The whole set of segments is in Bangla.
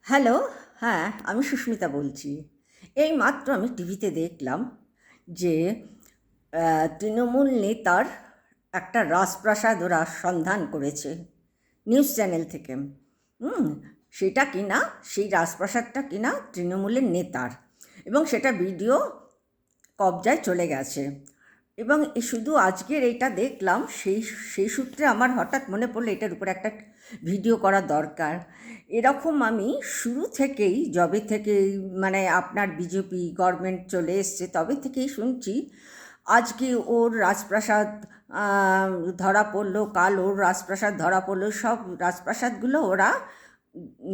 হ্যালো, হ্যাঁ, আমি সুস্মিতা বলছি। এইমাত্র আমি টিভিতে দেখলাম যে তৃণমূল নেতার একটা রাজপ্রাসাদ ওরা সন্ধান করেছে নিউজ চ্যানেল থেকে। হুম, সেটা কিনা, সেই রাজপ্রাসাদটা কিনা তৃণমূলের নেতার, এবং সেটা ভিডিও কবজায় চলে গেছে। এবং শুধু আজকের এইটা দেখলাম, সেই সেই সূত্রে আমার হঠাৎ মনে পড়লো এটার উপরে একটা ভিডিও করা দরকার। এরকম আমি শুরু থেকেই, যবে থেকে মানে আপনার বিজেপি গভর্নমেন্ট চলে এসছে তবে থেকেই শুনছি আজকে ওর রাজপ্রাসাদ ধরা পড়লো, কাল ওর রাজপ্রাসাদ ধরা পড়লো। সব রাজপ্রাসাদগুলো ওরা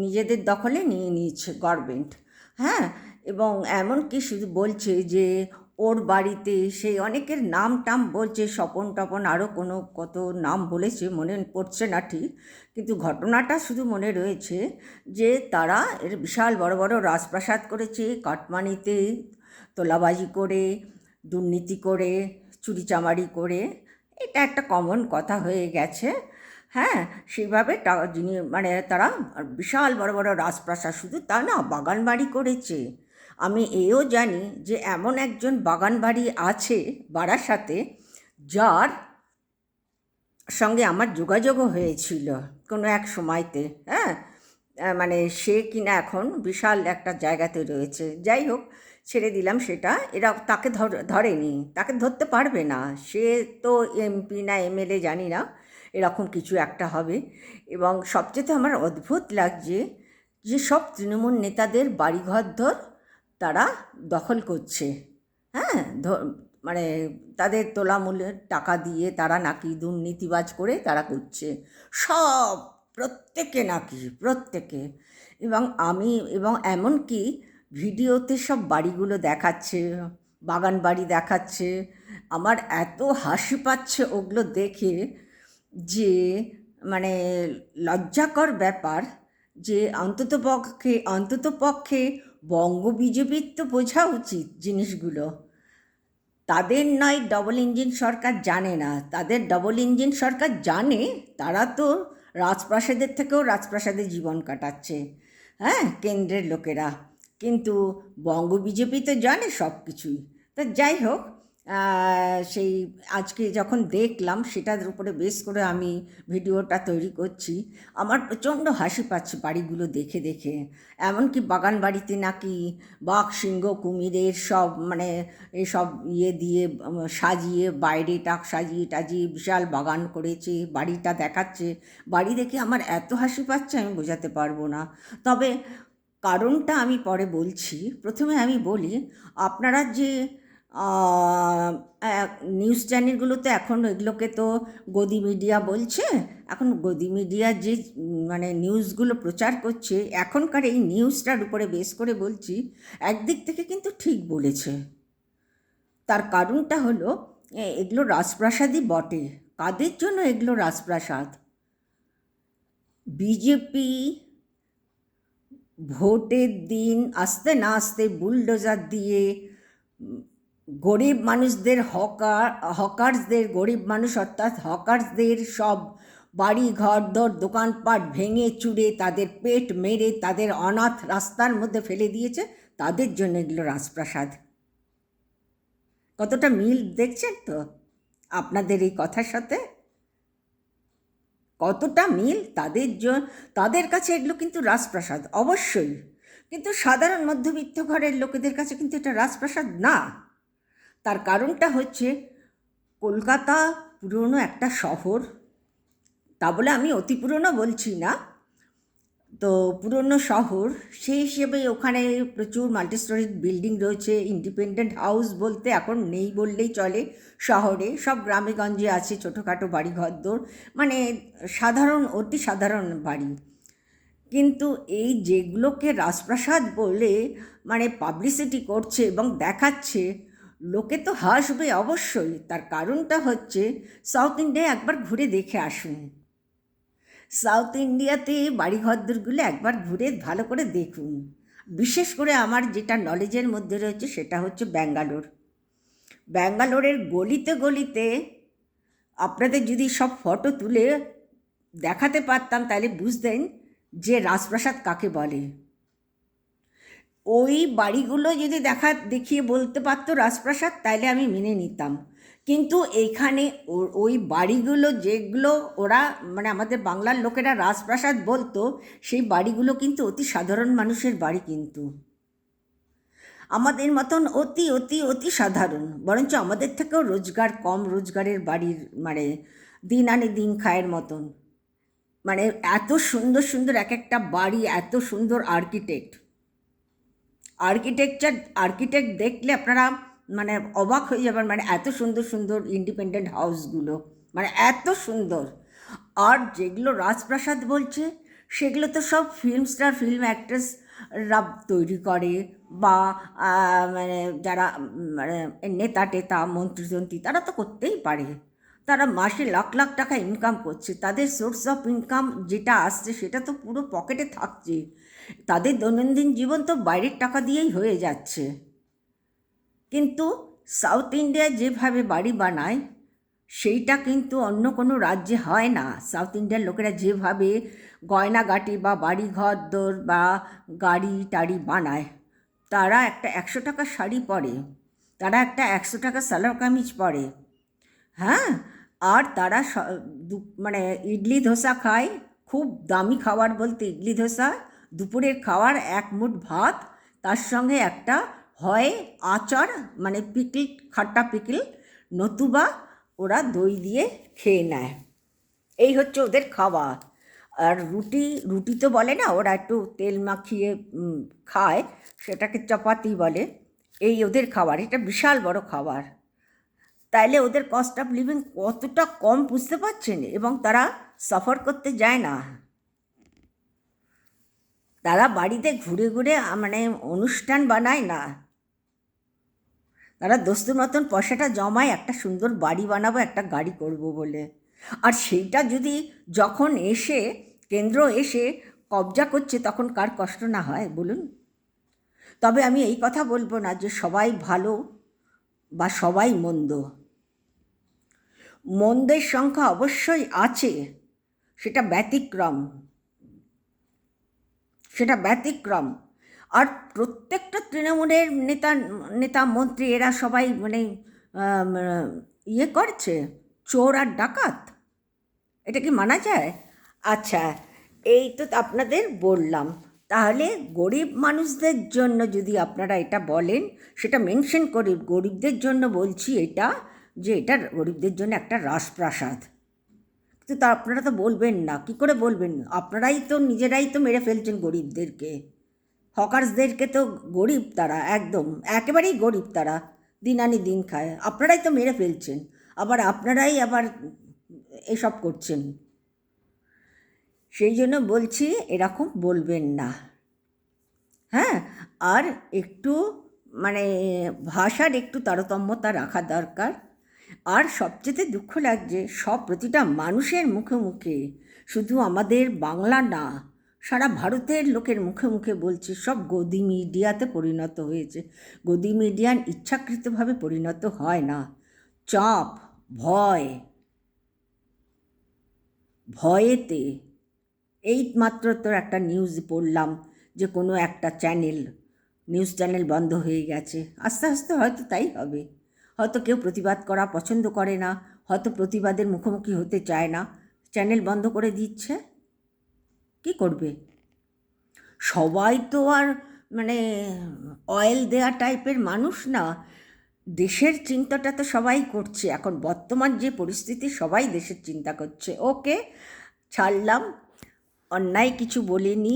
নিজেদের দখলে নিয়ে নিয়েছে গভর্নমেন্ট। হ্যাঁ, এবং এমনকি শুধু বলছে যে ওর বাড়িতে সেই অনেকের নাম টাম বলছে, স্বপন টপন আরও কোনো কত নাম বলেছে, মনে পড়ছে না ঠিক, কিন্তু ঘটনাটা শুধু মনে রয়েছে যে তারা এর বিশাল বড় বড় রাজপ্রাসাদ করেছে কাটমানিতে, তোলাবাজি করে, দুর্নীতি করে, চুরিচামারি করে। এটা একটা কমন কথা হয়ে গেছে। হ্যাঁ, সেইভাবে যিনি মানে তারা বিশাল বড় বড় রাজপ্রাসাদ, শুধু তা না, বাগান বাড়ি করেছে। আমি এও জানি যে এমন একজন বাগান বাড়ি আছে বারাসাতে, যার সঙ্গে আমার যোগাযোগও হয়েছিল কোনো এক সময়তে। হ্যাঁ, মানে সে কিনা এখন বিশাল একটা জায়গাতে রয়েছে। যাই হোক, ছেড়ে দিলাম সেটা। এরা তাকে ধরেনি, তাকে ধরতে পারবে না। সে তো এমপি না এমএলএ জানি না, এরকম কিছু একটা হবে। এবং সবচেয়ে আমার অদ্ভুত লাগছে যে সব তৃণমূল নেতাদের বাড়িঘর তারা দখল করছে। হ্যাঁ, মানে তাদের তোলা মূল্যের টাকা দিয়ে তারা নাকি দুর্নীতিবাজ করে তারা করছে সব, প্রত্যেকে নাকি, প্রত্যেকে। এবং এমনকি ভিডিওতে সব বাড়িগুলো দেখাচ্ছে, বাগান বাড়ি দেখাচ্ছে। আমার এত হাসি পাচ্ছে ওগুলো দেখে যে মানে লজ্জাকর ব্যাপার। যে অন্ততপক্ষে বঙ্গ বিজেপির তো বোঝা উচিত জিনিসগুলো। তাদের নয় ডবল ইঞ্জিন সরকার জানে না, তাদের ডবল ইঞ্জিন সরকার জানে। তারা তো রাজপ্রাসাদের থেকেও রাজপ্রাসাদে জীবন কাটাচ্ছে, হ্যাঁ, কেন্দ্রের লোকেরা। কিন্তু বঙ্গ বিজেপি তো জানে সব কিছুই। তা যাই হোক, সেই আজকে যখন দেখলাম সেটার উপরে বেস করে আমি ভিডিওটা তৈরি করছি। আমার প্রচণ্ড হাসি পাচ্ছে বাড়িগুলো দেখে দেখে। এমনকি বাগান বাড়িতে নাকি বাঘ, সিংহ, কুমিরের সব মানে এসব দিয়ে সাজিয়ে, বাইরে টাক সাজিয়ে টাজিয়ে বিশাল বাগান করেছে, বাড়িটা দেখাচ্ছে। বাড়ি দেখে আমার এত হাসি পাচ্ছে আমি বোঝাতে পারবো না। তবে কারণটা আমি পরে বলছি। প্রথমে আমি বলি, আপনারা যে নিউজ চ্যানেলগুলোতে এখন এগুলোকে তো গদি মিডিয়া বলছে। এখন গদি মিডিয়া যে মানে নিউজগুলো প্রচার করছে, এখনকার এই নিউজটার উপরে বেস করে বলছি, একদিক থেকে কিন্তু ঠিক বলেছে। তার কারণটা হলো এগুলো রাজপ্রাসাদই বটে। কাদের জন্য এগুলো রাজপ্রাসাদ? বিজেপি ভোটের দিন আসতে না আসতে বুলডোজার দিয়ে গরিব মানুষদের, হকার্সদের, গরিব মানুষ অর্থাৎ হকার্সদের সব বাড়ি ঘর দর দোকানপাট ভেঙে চুরে তাদের পেট মেরে তাদের অনাথ রাস্তার মধ্যে ফেলে দিয়েছে। তাদের জন্য এগুলো রাজপ্রাসাদ। কতটা মিল দেখছেন তো আপনাদের এই কথার সাথে? কতটা মিল তাদের কাছে এগুলো কিন্তু রাজপ্রাসাদ অবশ্যই, কিন্তু সাধারণ মধ্যবিত্ত ঘরের লোকেদের কাছে কিন্তু এটা রাজপ্রাসাদ না। তার কারণটা হচ্ছে কলকাতা পুরনো একটা শহর। তা বলে আমি অতি পুরনো বলছি না, তো পুরনো শহর সেই হিসেবে ওখানে প্রচুর মাল্টিস্টোরিড বিল্ডিং রয়েছে। ইন্ডিপেন্ডেন্ট হাউস বলতে এখন নেই বললেই চলে শহরে। সব গ্রামে গঞ্জে আছে ছোটোখাটো বাড়ি ঘরদোর, মানে সাধারণ, অতি সাধারণ বাড়ি। কিন্তু এই যেগুলোকে রাজপ্রাসাদ বলে মানে পাবলিসিটি করছে এবং দেখাচ্ছে, লোকে তো হাসবে অবশ্যই। তার কারণটা হচ্ছে সাউথ ইন্ডিয়ায় একবার ঘুরে দেখে আসুন। সাউথ ইন্ডিয়াতে বাড়িঘরদোরগুলো একবার ঘুরে ভালো করে দেখুন। বিশেষ করে আমার যেটা নলেজের মধ্যে রয়েছে সেটা হচ্ছে ব্যাঙ্গালোর। ব্যাঙ্গালোরের গলিতে গলিতে আপনাদের যদি সব ফটো তুলে দেখাতে পারতাম তাহলে বুঝতেন যে রাজপ্রাসাদ কাকে বলে। ওই বাড়িগুলো যদি দেখিয়ে বলতে পারতো রাজপ্রাসাদ, তাইলে আমি মেনে নিতাম। কিন্তু এইখানে ওই বাড়িগুলো যেগুলো ওরা মানে আমাদের বাংলার লোকেরা রাজপ্রাসাদ বলতো, সেই বাড়িগুলো কিন্তু অতি সাধারণ মানুষের বাড়ি, কিন্তু আমাদের মতন অতি অতি অতি সাধারণ, বরঞ্চ আমাদের থেকেও রোজগার কম রোজগারের বাড়ির, মানে দিন আনে দিন খায়ের মতন। মানে এত সুন্দর সুন্দর এক একটা বাড়ি, এত সুন্দর আর্কিটেক্ট দেখলে আপনারা মানে অবাক হয়ে যাবেন। মানে এত সুন্দর সুন্দর ইন্ডিপেন্ডেন্ট হাউসগুলো, মানে এত সুন্দর। আর যেগুলো রাজপ্রাসাদ বলছে সেগুলো তো সব ফিল্ম অ্যাক্ট্রেসরা তৈরি করে, বা মানে যারা মানে নেতা টেতা মন্ত্রী তারা তো করতেই পারে। তারা মাসে লাখ লাখ টাকা ইনকাম করছে, তাদের সোর্স অফ ইনকাম যেটা আসছে সেটা তো পুরো পকেটে থাকছে, তাদের দৈনন্দিন জীবন তো বাইরের টাকা দিয়েই হয়ে যাচ্ছে। কিন্তু সাউথ ইন্ডিয়ায় যেভাবে বাড়ি বানায় সেইটা কিন্তু অন্য কোনো রাজ্যে হয় না। সাউথ ইন্ডিয়ার লোকেরা যেভাবে গয়নাগাটি বা বাড়ি ঘর দোর বা গাড়ি টাড়ি বানায়, তারা একটা 100 টাকার শাড়ি পরে, তারা একটা 100 টাকার সালোয়ার কামিজ পরে, হ্যাঁ, আর তারা মানে ইডলি ধোসা খায়। খুব দামি খাবার বলতে ইডলি ধোসা, দুপুরের খাওয়ার 1 মুঠ ভাত, তার সঙ্গে একটা হয় আচার, মানে পিকল, খাট্টা পিকল, নতুবা ওরা দই দিয়ে খেয়ে নেয়। এই হচ্ছে ওদের খাবার। আর রুটি তো বলে না, ওরা একটু তেল মাখিয়ে খায়, সেটাকে চাপাতি বলে। এই ওদের খাবার, এটা বিশাল বড় খাবার। তাইলে ওদের কস্ট অফ লিভিং কতটা কম বুঝতে পারছেন। এবং তারা সাফার করতে যায় না, তারা বাড়িতে ঘুরে ঘুরে মানে অনুষ্ঠান বানায় না, তারা দোস্তুর মতন পয়সাটা জমায় একটা সুন্দর বাড়ি বানাবো, একটা গাড়ি করব বলে। আর সেইটা যদি যখন কেন্দ্র এসে কবজা করছে, তখন কার কষ্ট না হয় বলুন। তবে আমি এই কথা বলবো না যে সবাই ভালো বা সবাই মন্দ। মন্দের সংখ্যা অবশ্যই আছে, সেটা ব্যতিক্রম। আর প্রত্যেকটা তৃণমূলের নেতা মন্ত্রী এরা সবাই মানে ইয়ে করছে, চোর আর ডাকাত, এটা কি মানা যায়? আচ্ছা, এই তো আপনাদের বললাম। তাহলে গরিব মানুষদের জন্য যদি আপনারা এটা বলেন, সেটা মেনশন করে গরিবদের জন্য বলছি এটা, যে এটা গরিবদের জন্য একটা রাজপ্রাসাদ। কিন্তু তা আপনারা তো বলবেন না, কি করে বলবেন? আপনারাই তো নিজেরাই তো মেরে ফেলছেন গরিবদেরকে, হকার্সদেরকে তো গরিব তারা, একদম একেবারেই গরিব তারা, দিন আনি দিন খায়, আপনারাই তো মেরে ফেলছেন, আবার আপনারাই আবার এসব করছেন। সেই জন্য বলছি এরকম বলবেন না, হ্যাঁ। আর একটু মানে ভাষার একটু তারতম্যতা রাখা দরকার। আর সবচেয়ে দুঃখ লাগছে, প্রতিটা মানুষের মুখে মুখে, শুধু আমাদের বাংলা না, সারা ভারতের লোকের মুখে মুখে বলছে, সব গদি মিডিয়াতে পরিণত হয়েছে। গদি মিডিয়ান ইচ্ছাকৃতভাবে পরিণত হয় না, চাপ, ভয়েতে। এই মাত্র তো একটা নিউজ পড়লাম যে কোনো একটা নিউজ চ্যানেল বন্ধ হয়ে গেছে। আস্তে আস্তে হয়তো তাই হবে, হয়তো কেউ প্রতিবাদ করা পছন্দ করে না, হয়তো প্রতিবাদের মুখোমুখি হতে চায় না, চ্যানেল বন্ধ করে দিচ্ছে। কি করবে? সবাই তো আর মানে অয়েল দেয়া টাইপের মানুষ না, দেশের চিন্তাটা তো সবাই করছে। এখন বর্তমান যে পরিস্থিতি, সবাই দেশের চিন্তা করছে। ওকে, ছাড়লাম, অন্যায় কিছু বলিনি।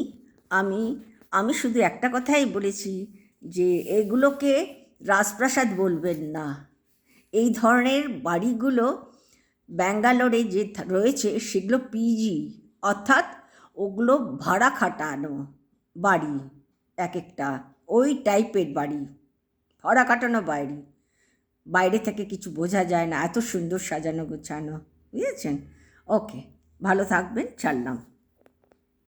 আমি শুধু একটা কথাই বলেছি যে এগুলোকে রাজপ্রাসাদ বলবেন না। এই ধরনের বাড়িগুলো ব্যাঙ্গালোরে যে রয়েছে সেগুলো পিজি, অর্থাৎ ওগুলো ভাড়া খাটানো বাড়ি, এক একটা ওই টাইপের বাড়ি, ভাড়া খাটানো বাড়ি, বাইরে থেকে কিছু বোঝা যায় না, এত সুন্দর সাজানো গোছানো, বুঝেছেন? ওকে, ভালো থাকবেন, ছাড়লাম।